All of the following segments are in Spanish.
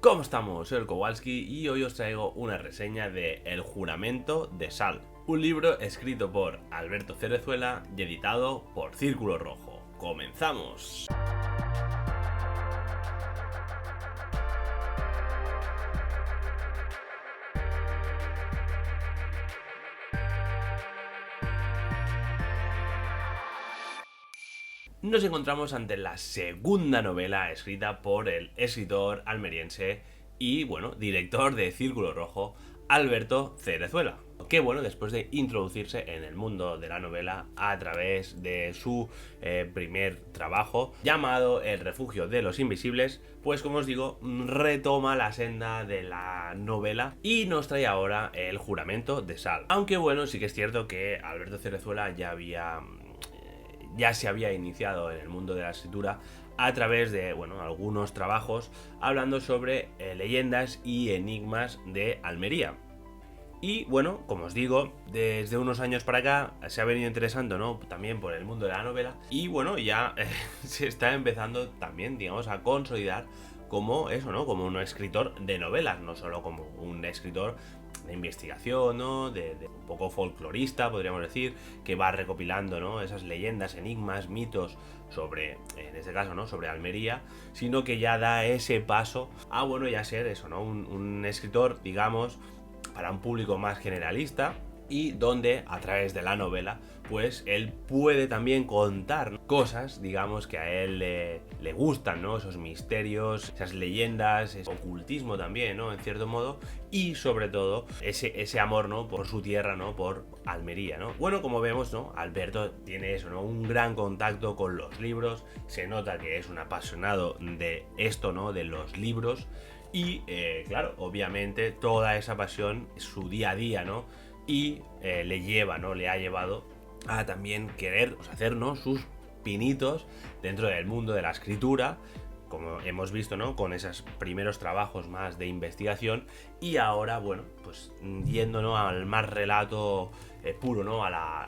¿Cómo estamos? Soy el Kowalski y hoy os traigo una reseña de El juramento de Sal, un libro escrito por Alberto Cerezuela y editado por Círculo Rojo. ¡Comenzamos! Nos encontramos ante la segunda novela escrita por el escritor almeriense y, director de Círculo Rojo, Alberto Cerezuela. Que después de introducirse en el mundo de la novela a través de su primer trabajo llamado El refugio de los invisibles, pues como os digo, retoma la senda de la novela y nos trae ahora El juramento de Sal. Aunque sí que es cierto que Alberto Cerezuela ya se había iniciado en el mundo de la escritura a través de algunos trabajos hablando sobre leyendas y enigmas de Almería. Y como os digo, desde unos años para acá se ha venido interesando, ¿no?, también por el mundo de la novela y ya se está empezando también, digamos, a consolidar como eso, ¿no?, como un escritor de novelas, no solo como un escritor de investigación, ¿no?, de un poco folclorista, podríamos decir, que va recopilando, ¿no?, esas leyendas, enigmas, mitos sobre, en este caso, ¿no?, sobre Almería, sino que ya da ese paso a, ya ser eso, ¿no?, un escritor, digamos, para un público más generalista y donde a través de la novela pues él puede también contar cosas, digamos, que a él le gustan, ¿no? Esos misterios, esas leyendas, ese ocultismo también, ¿no?, en cierto modo, y sobre todo ese amor, ¿no?, por su tierra, ¿no?, por Almería, ¿no? Como vemos, ¿no?, Alberto tiene eso, ¿no?, un gran contacto con los libros, se nota que es un apasionado de esto, ¿no?, de los libros. Y claro, obviamente toda esa pasión es su día a día, ¿no? Y le lleva, ¿no?, le ha llevado a también querer hacernos sus pinitos dentro del mundo de la escritura, como hemos visto, ¿no?, con esos primeros trabajos más de investigación y ahora, pues yendo, ¿no?, al más relato puro, ¿no?,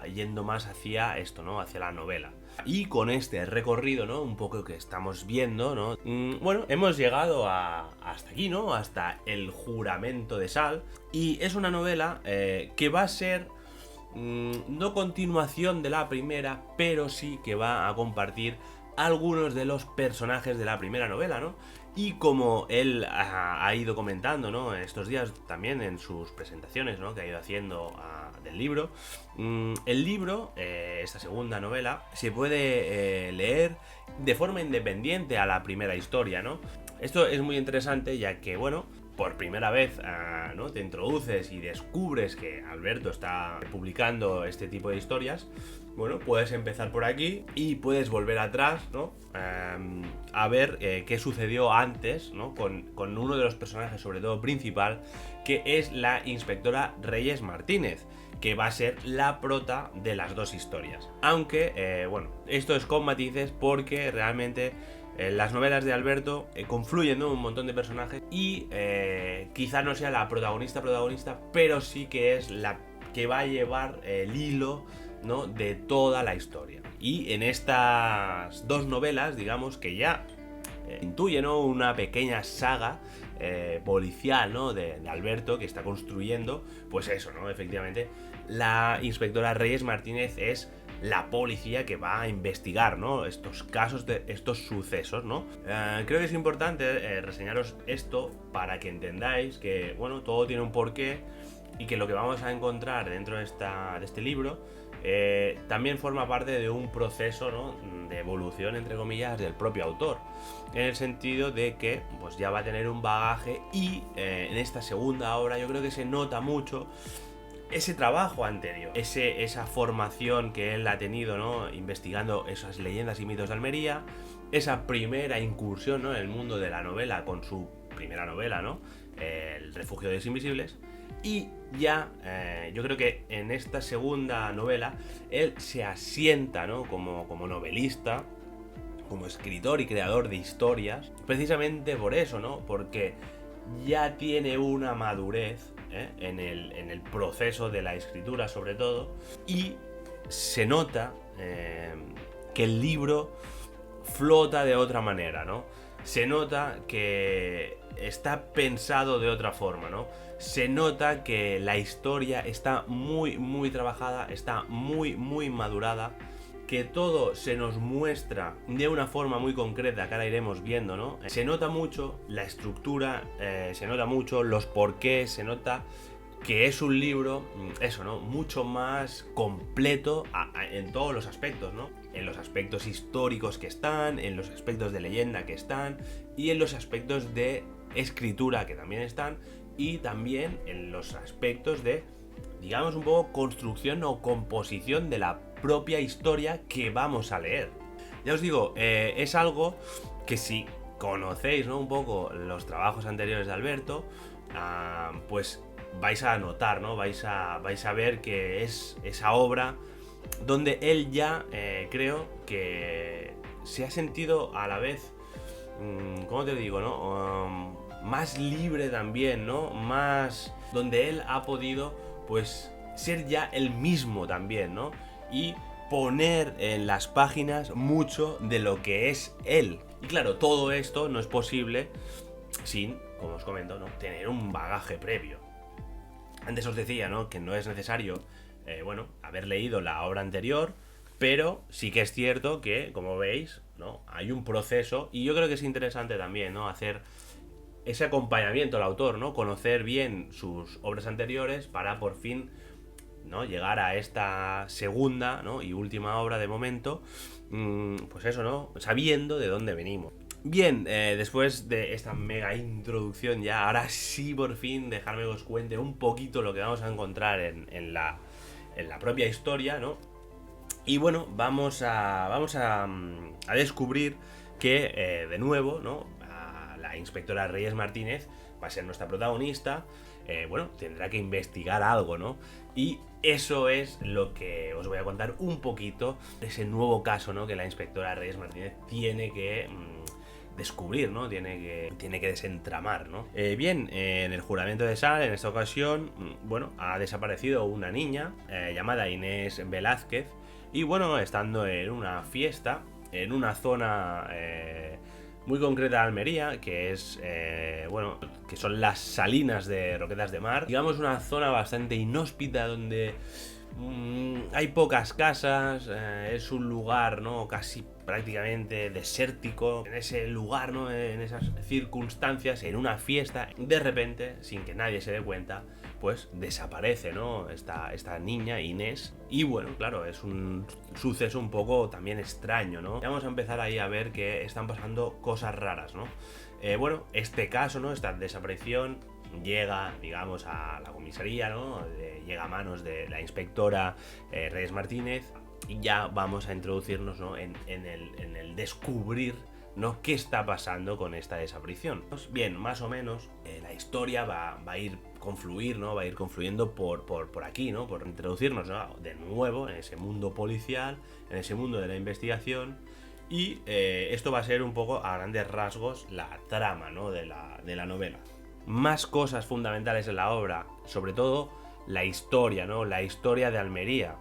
yendo más hacia esto, ¿no?, hacia la novela. Y con este recorrido, ¿no?, un poco que estamos viendo, ¿no?, hemos llegado hasta aquí, ¿no?, hasta El juramento de Sal, y es una novela que va a ser no continuación de la primera, pero sí que va a compartir algunos de los personajes de la primera novela, ¿no? Y como él ha ido comentando, ¿no?, estos días también en sus presentaciones, ¿no?, que ha ido haciendo del libro, el libro, esta segunda novela, se puede leer de forma independiente a la primera historia, ¿no? Esto es muy interesante ya que, por primera vez, ¿no?, te introduces y descubres que Alberto está publicando este tipo de historias. Puedes empezar por aquí y puedes volver atrás, ¿no?, a ver qué sucedió antes, ¿no?, con uno de los personajes, sobre todo principal, que es la inspectora Reyes Martínez, que va a ser la prota de las dos historias. Aunque, esto es con matices porque realmente las novelas de Alberto confluyen, ¿no?, un montón de personajes y quizá no sea la protagonista, pero sí que es la que va a llevar el hilo, ¿no?, de toda la historia. Y en estas dos novelas, digamos que ya intuye, ¿no?, una pequeña saga policial, ¿no?, de Alberto, que está construyendo, pues eso, ¿no?, efectivamente, la inspectora Reyes Martínez es la policía que va a investigar, ¿no?, estos casos, estos sucesos, ¿no? Creo que es importante reseñaros esto para que entendáis que, todo tiene un porqué y que lo que vamos a encontrar dentro de este libro también forma parte de un proceso, ¿no?, de evolución, entre comillas, del propio autor, en el sentido de que pues ya va a tener un bagaje y en esta segunda obra yo creo que se nota mucho ese trabajo anterior, esa formación que él ha tenido, ¿no?, investigando esas leyendas y mitos de Almería, esa primera incursión, ¿no?, en el mundo de la novela con su primera novela, ¿no?, El refugio de los invisibles. Y ya, yo creo que en esta segunda novela él se asienta, ¿no?, como novelista, como escritor y creador de historias, precisamente por eso, ¿no?, porque ya tiene una madurez en el proceso de la escritura, sobre todo, y se nota que el libro flota de otra manera, ¿no? Se nota que está pensado de otra forma, ¿no? Se nota que la historia está muy trabajada, está muy madurada, que todo se nos muestra de una forma muy concreta, que ahora iremos viendo, ¿no? Se nota mucho la estructura, se nota mucho los porqués, se nota que es un libro, eso, ¿no? Mucho más completo en todos los aspectos, ¿no? En los aspectos históricos que están, en los aspectos de leyenda que están, y en los aspectos de escritura que también están, y también en los aspectos de, digamos, un poco construcción o composición de la propia historia que vamos a leer. Ya os digo, es algo que si conocéis, ¿no?, un poco los trabajos anteriores de Alberto, pues vais a notar, ¿no? Vais a ver que es esa obra donde él ya creo que se ha sentido a la vez, ¿cómo te digo, no? Más libre también, ¿no? Más donde él ha podido, pues, ser ya él mismo también, ¿no? Y poner en las páginas mucho de lo que es él. Y claro, todo esto no es posible sin, como os comento, ¿no?, tener un bagaje previo. Antes os decía, ¿no?, que no es necesario, haber leído la obra anterior, pero sí que es cierto que, como veis, ¿no?, hay un proceso, y yo creo que es interesante también, ¿no?, hacer ese acompañamiento al autor, ¿no?, conocer bien sus obras anteriores para por fin, ¿no?, llegar a esta segunda, ¿no?, y última obra de momento, pues eso, ¿no?, sabiendo de dónde venimos. Bien, después de esta mega introducción ya, ahora sí por fin dejarme que os cuente un poquito lo que vamos a encontrar en la propia historia, ¿no? Y bueno, vamos a descubrir que, de nuevo, ¿no?, la inspectora Reyes Martínez va a ser nuestra protagonista. Tendrá que investigar algo, ¿no? Y eso es lo que os voy a contar un poquito de ese nuevo caso, ¿no?, que la inspectora Reyes Martínez tiene que descubrir, ¿no? Tiene que desentramar, ¿no? En el juramento de sal, en esta ocasión, ha desaparecido una niña llamada Inés Velázquez. Y bueno, estando en una fiesta, en una zona muy concreta de Almería, que es, que son las Salinas de Roquetas de Mar. Digamos una zona bastante inhóspita donde hay pocas casas, es un lugar, ¿no?, casi prácticamente desértico. En ese lugar, ¿no?, en esas circunstancias, en una fiesta, de repente, sin que nadie se dé cuenta, pues desaparece, ¿no?, esta niña, Inés. Y bueno, claro, es un suceso un poco también extraño, ¿no? Vamos a empezar ahí a ver que están pasando cosas raras, ¿no? Este caso, ¿no?, esta desaparición llega, digamos, a la comisaría, ¿no? Llega a manos de la inspectora Reyes Martínez, y ya vamos a introducirnos, ¿no?, en el descubrir, ¿no?, qué está pasando con esta desaparición. Pues bien, más o menos la historia va a ir confluir, ¿no?, va a ir confluyendo por aquí, ¿no?, por introducirnos, ¿no?, de nuevo en ese mundo policial, en ese mundo de la investigación. Y esto va a ser un poco, a grandes rasgos, la trama, ¿no?, de la novela. Más cosas fundamentales en la obra, sobre todo la historia, ¿no?, la historia de Almería.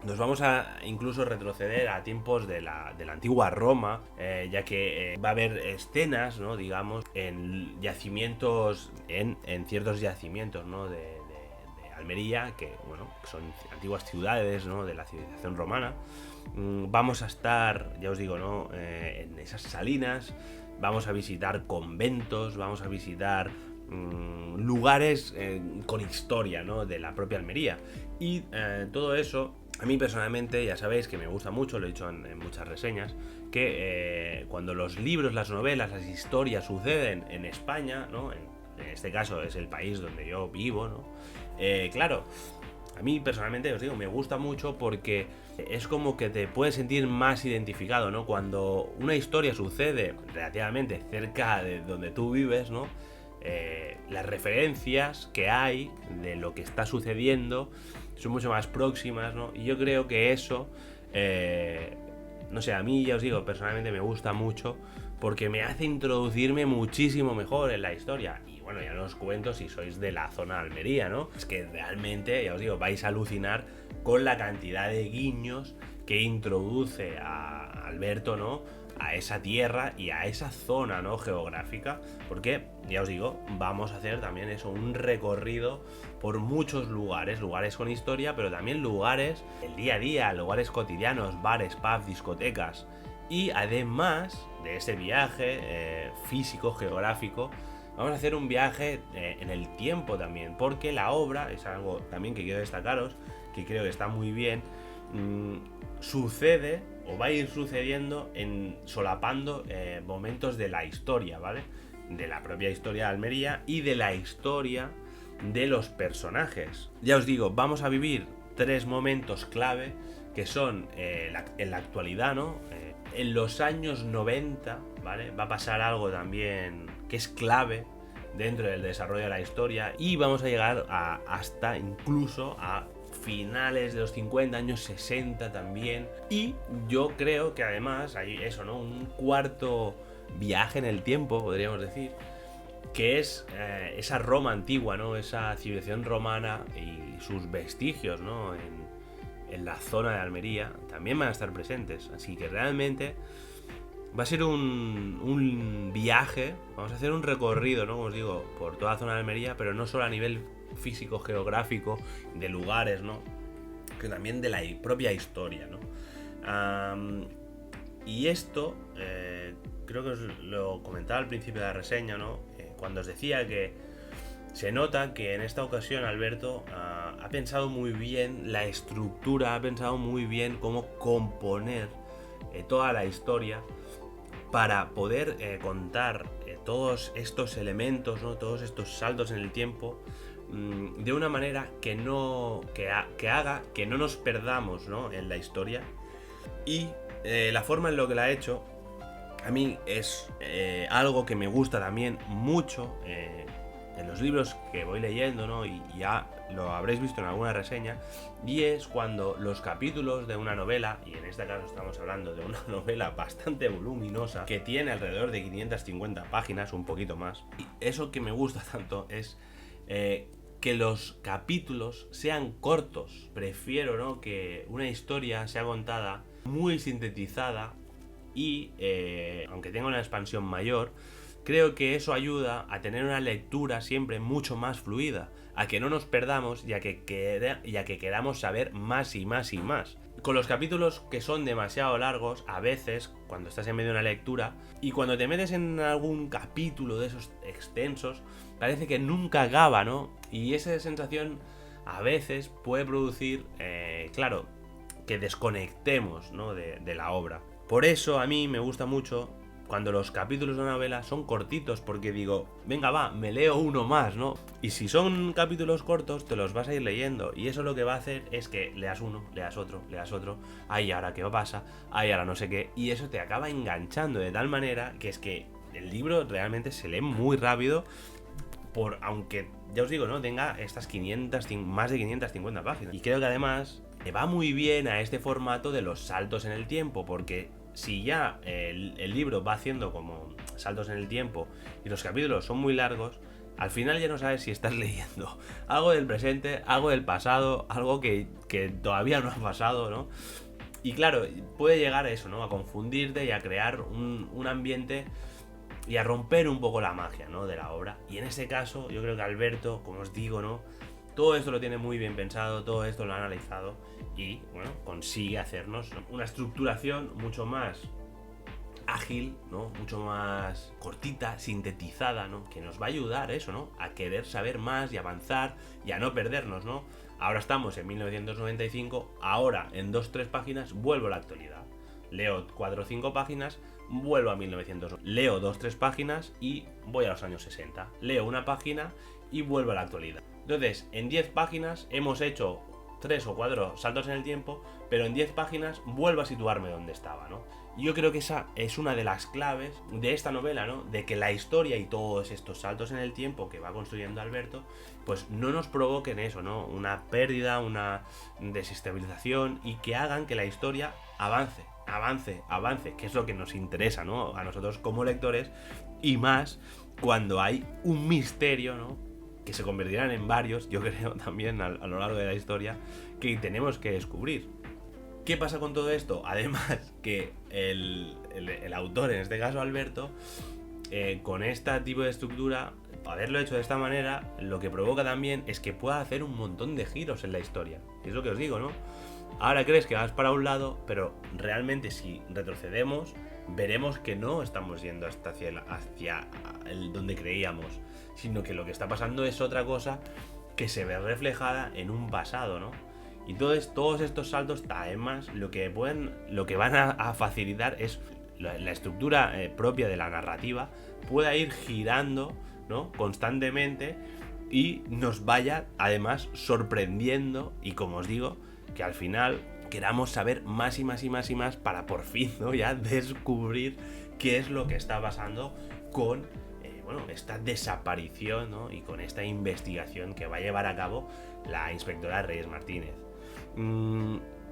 Nos vamos a incluso retroceder a tiempos de la antigua Roma, ya que va a haber escenas, ¿no?, digamos, en yacimientos, en ciertos yacimientos, ¿no?, de Almería, que son antiguas ciudades, ¿no?, de la civilización romana. Vamos a estar, ya os digo, ¿no?, en esas salinas. Vamos a visitar conventos, vamos a visitar lugares con historia, ¿no?, de la propia Almería. Y todo eso, a mí personalmente, ya sabéis que me gusta mucho, lo he dicho en muchas reseñas, que cuando los libros, las novelas, las historias suceden en España, ¿no?, en este caso es el país donde yo vivo, ¿no?, claro, a mí personalmente, os digo, me gusta mucho porque es como que te puedes sentir más identificado, ¿no? Cuando una historia sucede relativamente cerca de donde tú vives, ¿no?, las referencias que hay de lo que está sucediendo son mucho más próximas, ¿no? Y yo creo que eso, no sé, a mí, ya os digo, personalmente me gusta mucho porque me hace introducirme muchísimo mejor en la historia. Y bueno, ya no os cuento si sois de la zona de Almería, ¿no? Es que realmente, ya os digo, vais a alucinar con la cantidad de guiños que introduce a Alberto, ¿no?, a esa tierra y a esa zona, ¿no?, geográfica, porque ya os digo, vamos a hacer también eso, un recorrido por muchos lugares con historia, pero también lugares del día a día, lugares cotidianos, bares, pubs, discotecas. Y además de ese viaje físico, geográfico, vamos a hacer un viaje en el tiempo también, porque la obra, es algo también que quiero destacaros, que creo que está muy bien, sucede o va a ir sucediendo solapando momentos de la historia, ¿vale? De la propia historia de Almería y de la historia de los personajes. Ya os digo, vamos a vivir 3 momentos clave que son en la actualidad, ¿no? En los años 90, ¿vale? Va a pasar algo también que es clave dentro del desarrollo de la historia y vamos a llegar hasta incluso a finales de los 50, años 60 también. Y yo creo que además hay eso, ¿no? Un cuarto viaje en el tiempo, podríamos decir, que es esa Roma antigua, ¿no? Esa civilización romana y sus vestigios, ¿no? En la zona de Almería también van a estar presentes. Así que realmente va a ser un viaje, vamos a hacer un recorrido, ¿no?, como os digo, por toda la zona de Almería, pero no solo a nivel físico, geográfico, de lugares, ¿no?, que también de la propia historia, ¿no? Y esto, creo que os lo comentaba al principio de la reseña, ¿no? Cuando os decía que se nota que en esta ocasión Alberto ha pensado muy bien la estructura, ha pensado muy bien cómo componer toda la historia para poder contar todos estos elementos, ¿no?, todos estos saltos en el tiempo, de una manera que haga que no nos perdamos, ¿no?, en la historia. Y la forma en lo que la ha hecho a mí es algo que me gusta también mucho en los libros que voy leyendo, ¿no?, y ya lo habréis visto en alguna reseña, y es cuando los capítulos de una novela, y en este caso estamos hablando de una novela bastante voluminosa, que tiene alrededor de 550 páginas, un poquito más, y eso que me gusta tanto es que los capítulos sean cortos. Prefiero, ¿no?, que una historia sea contada muy sintetizada y, aunque tenga una expansión mayor, creo que eso ayuda a tener una lectura siempre mucho más fluida, a que no nos perdamos y a que queramos saber más y más y más. Con los capítulos que son demasiado largos, a veces, cuando estás en medio de una lectura y cuando te metes en algún capítulo de esos extensos, parece que nunca acaba, ¿no? Y esa sensación a veces puede producir, claro, que desconectemos, ¿no?, de la obra. Por eso a mí me gusta mucho cuando los capítulos de una novela son cortitos, porque digo, venga va, me leo uno más, ¿no? Y si son capítulos cortos, te los vas a ir leyendo, y eso lo que va a hacer es que leas uno, leas otro, ay, ahora qué pasa, ay, ahora no sé qué, y eso te acaba enganchando de tal manera que es que el libro realmente se lee muy rápido, aunque, ya os digo, ¿no?, tenga estas más de 550 páginas. Y creo que además le va muy bien a este formato de los saltos en el tiempo, porque si ya el libro va haciendo como saltos en el tiempo y los capítulos son muy largos, al final ya no sabes si estás leyendo algo del presente, algo del pasado, algo que todavía no ha pasado, ¿no? Y claro, puede llegar a eso, ¿no?, a confundirte y a crear un ambiente y a romper un poco la magia, ¿no?, de la obra. Y en este caso, yo creo que Alberto, como os digo, ¿no?, todo esto lo tiene muy bien pensado, todo esto lo ha analizado y, bueno, consigue hacernos, ¿no?, una estructuración mucho más ágil, ¿no?, mucho más cortita, sintetizada, ¿no?, que nos va a ayudar eso, ¿no?, a querer saber más y avanzar y a no perdernos, ¿no? Ahora estamos en 1995, ahora en 2-3 páginas vuelvo a la actualidad. Leo 4 o 5 páginas, vuelvo a 1900. Leo 2-3 páginas y voy a los años 60. Leo una página y vuelvo a la actualidad. Entonces, en 10 páginas hemos hecho 3 o 4 saltos en el tiempo, pero en 10 páginas vuelvo a situarme donde estaba, ¿no? Y yo creo que esa es una de las claves de esta novela, ¿no?, de que la historia y todos estos saltos en el tiempo que va construyendo Alberto, pues no nos provoquen eso, ¿no?, una pérdida, una desestabilización, y que hagan que la historia avance, que es lo que nos interesa, ¿no?, a nosotros como lectores, y más cuando hay un misterio, ¿no?, que se convertirán en varios, yo creo, también a lo largo de la historia, que tenemos que descubrir. ¿Qué pasa con todo esto? Además, que el autor, en este caso Alberto, con este tipo de estructura, haberlo hecho de esta manera, lo que provoca también es que pueda hacer un montón de giros en la historia. Y es lo que os digo, ¿no? Ahora crees que vas para un lado, pero realmente si retrocedemos, veremos que no estamos yendo hacia el donde creíamos, sino que lo que está pasando es otra cosa que se ve reflejada en un pasado, ¿no? Y todos estos saltos, además, lo que van a facilitar es la estructura propia de la narrativa pueda ir girando, ¿no?, constantemente, y nos vaya además sorprendiendo, y como os digo, que al final queramos saber más y más y más y más para por fin, ¿no?, ya descubrir qué es lo que está pasando con esta desaparición, ¿no?, y con esta investigación que va a llevar a cabo la inspectora Reyes Martínez.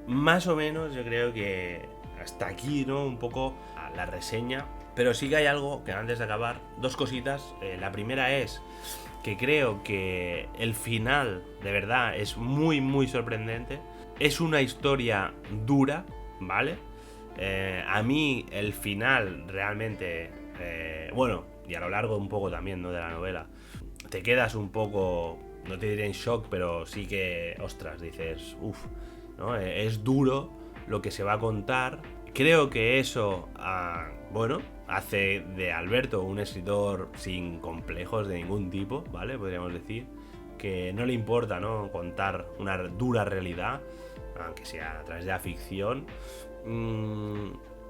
Más o menos yo creo que hasta aquí, ¿no?, un poco la reseña. Pero sí que hay algo que antes de acabar, dos cositas. La primera es que creo que el final de verdad es muy muy sorprendente. Es una historia dura, ¿vale? A mí el final realmente, y a lo largo un poco también, ¿no?, de la novela, te quedas un poco, no te diré en shock, pero sí que, ostras, dices, uff, ¿no? Es duro lo que se va a contar. Creo que eso, hace de Alberto un escritor sin complejos de ningún tipo, ¿vale? Podríamos decir que no le importa, ¿no?, contar una dura realidad, aunque sea a través de la ficción.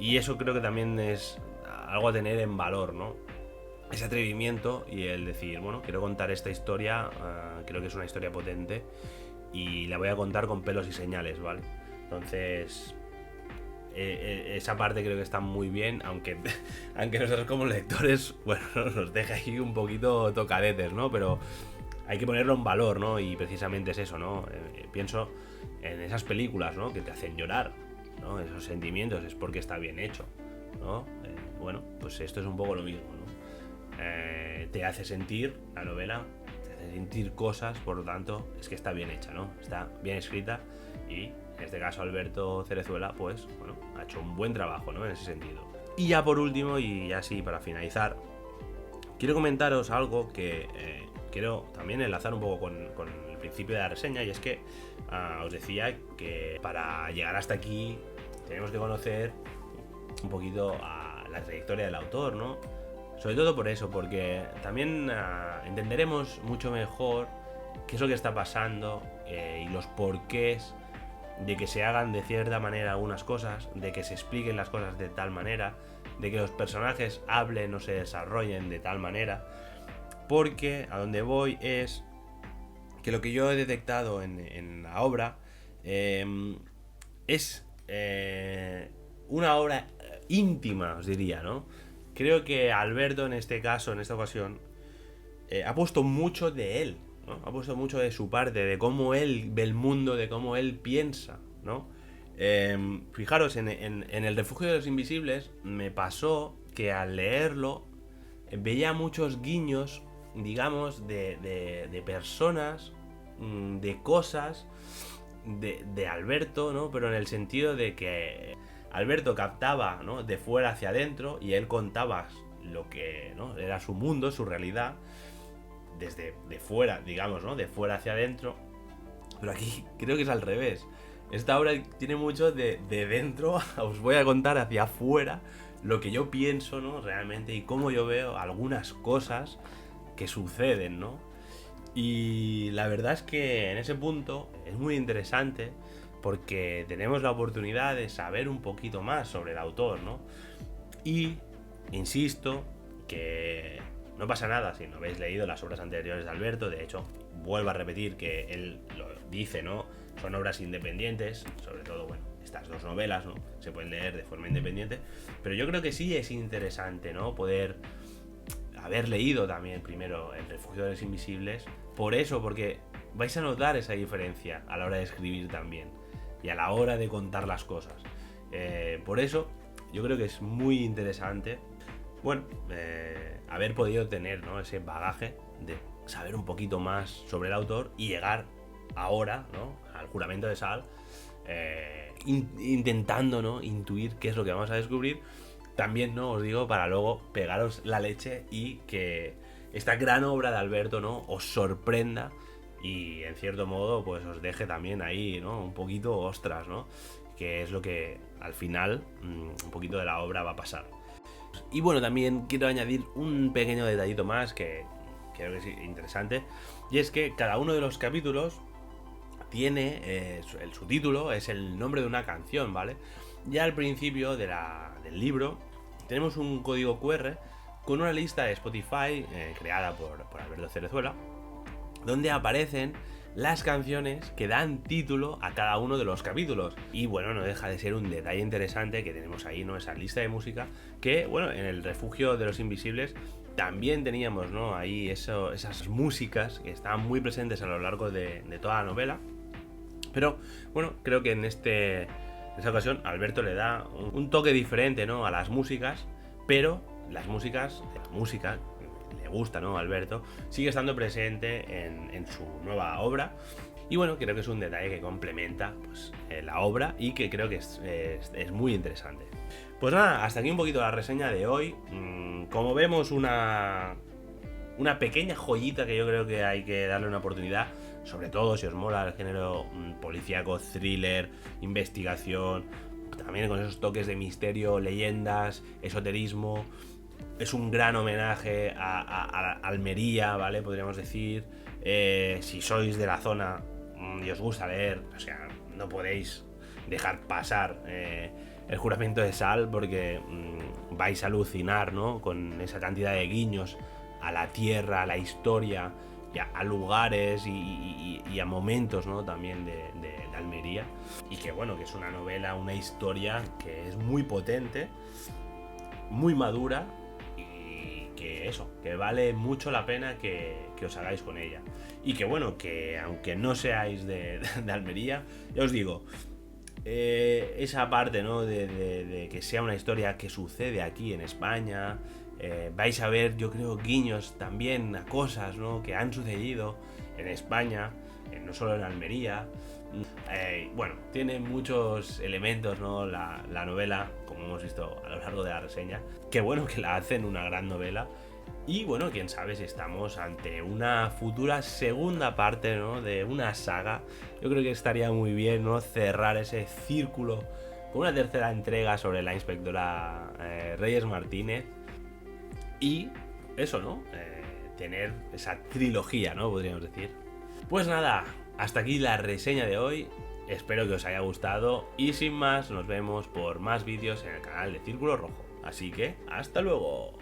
Y eso creo que también es algo a tener en valor, ¿no? Ese atrevimiento y el decir, bueno, quiero contar esta historia, creo que es una historia potente y la voy a contar con pelos y señales, ¿vale? Entonces, esa parte creo que está muy bien, aunque nosotros como lectores, bueno, nos deja ahí un poquito tocadetes, ¿no? Pero hay que ponerlo en valor, ¿no? Y precisamente es eso, ¿no? Pienso en esas películas, ¿no?, que te hacen llorar, ¿no? Esos sentimientos es porque está bien hecho, ¿no? Pues esto es un poco lo mismo, ¿no? Te hace sentir la novela, te hace sentir cosas, por lo tanto, es que está bien hecha, ¿no? Está bien escrita y, en este caso, Alberto Cerezuela, pues, ha hecho un buen trabajo, ¿no?, en ese sentido. Y ya por último, y así para finalizar, quiero comentaros algo que quiero también enlazar un poco con el principio de la reseña, y es que os decía que para llegar hasta aquí tenemos que conocer un poquito a la trayectoria del autor, ¿no? Sobre todo por eso, porque también entenderemos mucho mejor qué es lo que está pasando y los porqués de que se hagan de cierta manera algunas cosas, de que se expliquen las cosas de tal manera, de que los personajes hablen o se desarrollen de tal manera. Porque a donde voy es que lo que yo he detectado en la obra es una obra íntima, os diría, ¿no? Creo que Alberto, en este caso, en esta ocasión, ha puesto mucho de él, ¿no? Ha puesto mucho de su parte, de cómo él ve el mundo, de cómo él piensa, ¿no? Fijaros, en El refugio de los invisibles me pasó que al leerlo veía muchos guiños, digamos, de personas, de cosas de Alberto, ¿no? Pero en el sentido de que Alberto captaba, ¿no?, de fuera hacia adentro, y él contaba lo que, ¿no?, era su mundo, su realidad, desde de fuera, digamos, ¿no?, de fuera hacia adentro. Pero aquí creo que es al revés. Esta obra tiene mucho de dentro, os voy a contar hacia afuera lo que yo pienso, ¿no?, realmente, y cómo yo veo algunas cosas que suceden, ¿no? Y la verdad es que en ese punto es muy interesante porque tenemos la oportunidad de saber un poquito más sobre el autor, ¿no? Y insisto que no pasa nada si no habéis leído las obras anteriores de Alberto. De hecho, vuelvo a repetir que él lo dice, ¿no? Son obras independientes, sobre todo, estas dos novelas, ¿no?, se pueden leer de forma independiente, pero yo creo que sí es interesante, ¿no?, poder haber leído también primero El refugio de los invisibles. Por eso, porque vais a notar esa diferencia a la hora de escribir también y a la hora de contar las cosas. Por eso yo creo que es muy interesante haber podido tener, ¿no?, ese bagaje de saber un poquito más sobre el autor y llegar ahora, ¿no?, al juramento de sal, intentando, ¿no?, intuir qué es lo que vamos a descubrir. también, ¿no? Os digo, para luego pegaros la leche y que esta gran obra de Alberto, ¿no? Os sorprenda y en cierto modo pues os deje también ahí, ¿no? Un poquito ostras, ¿no? Que es lo que al final un poquito de la obra va a pasar. Y bueno, también quiero añadir un pequeño detallito más que creo que es interesante, y es que cada uno de los capítulos tiene el subtítulo, es el nombre de una canción, ¿vale? Ya al principio del libro tenemos un código QR con una lista de Spotify creada por Alberto Cerezuela, donde aparecen las canciones que dan título a cada uno de los capítulos. Y bueno, no deja de ser un detalle interesante que tenemos ahí, ¿no? Esa lista de música que, bueno, en el Refugio de los Invisibles también teníamos, ¿no? Ahí esas músicas que estaban muy presentes a lo largo de toda la novela. Pero bueno, creo que en esta ocasión Alberto le da un toque diferente, ¿no? A las músicas, pero la música le gusta, ¿no? Alberto sigue estando presente en su nueva obra. Y bueno, creo que es un detalle que complementa pues, la obra y que creo que es muy interesante. Pues nada, hasta aquí un poquito la reseña de hoy. Como vemos, una pequeña joyita que yo creo que hay que darle una oportunidad, sobre todo si os mola el género policíaco, thriller, investigación, también con esos toques de misterio, leyendas, esoterismo. Es un gran homenaje a Almería, ¿vale? Podríamos decir. Si sois de la zona y os gusta leer, o sea, no podéis dejar pasar el juramento de Sal, porque vais a alucinar, ¿no? Con esa cantidad de guiños a la tierra, a la historia, y a lugares y a momentos, ¿no? También de Almería. Y que bueno, que es una novela, una historia que es muy potente, muy madura, y que vale mucho la pena que os hagáis con ella. Y que bueno, que aunque no seáis de Almería, ya os digo, esa parte, ¿no? de que sea una historia que sucede aquí en España, vais a ver, yo creo, guiños también a cosas, ¿no? Que han sucedido en España, no solo en Almería. Bueno, tiene muchos elementos, ¿no? La novela, como hemos visto a lo largo de la reseña, que bueno, que la hacen una gran novela. Y bueno, quién sabe si estamos ante una futura segunda parte, ¿no? De una saga. Yo creo que estaría muy bien, ¿no? Cerrar ese círculo con una tercera entrega sobre la inspectora Reyes Martínez. Y eso, ¿no? Tener esa trilogía, ¿no? Podríamos decir. Pues nada, hasta aquí la reseña de hoy. Espero que os haya gustado. Y sin más, nos vemos por más vídeos en el canal de Círculo Rojo. Así que, ¡hasta luego!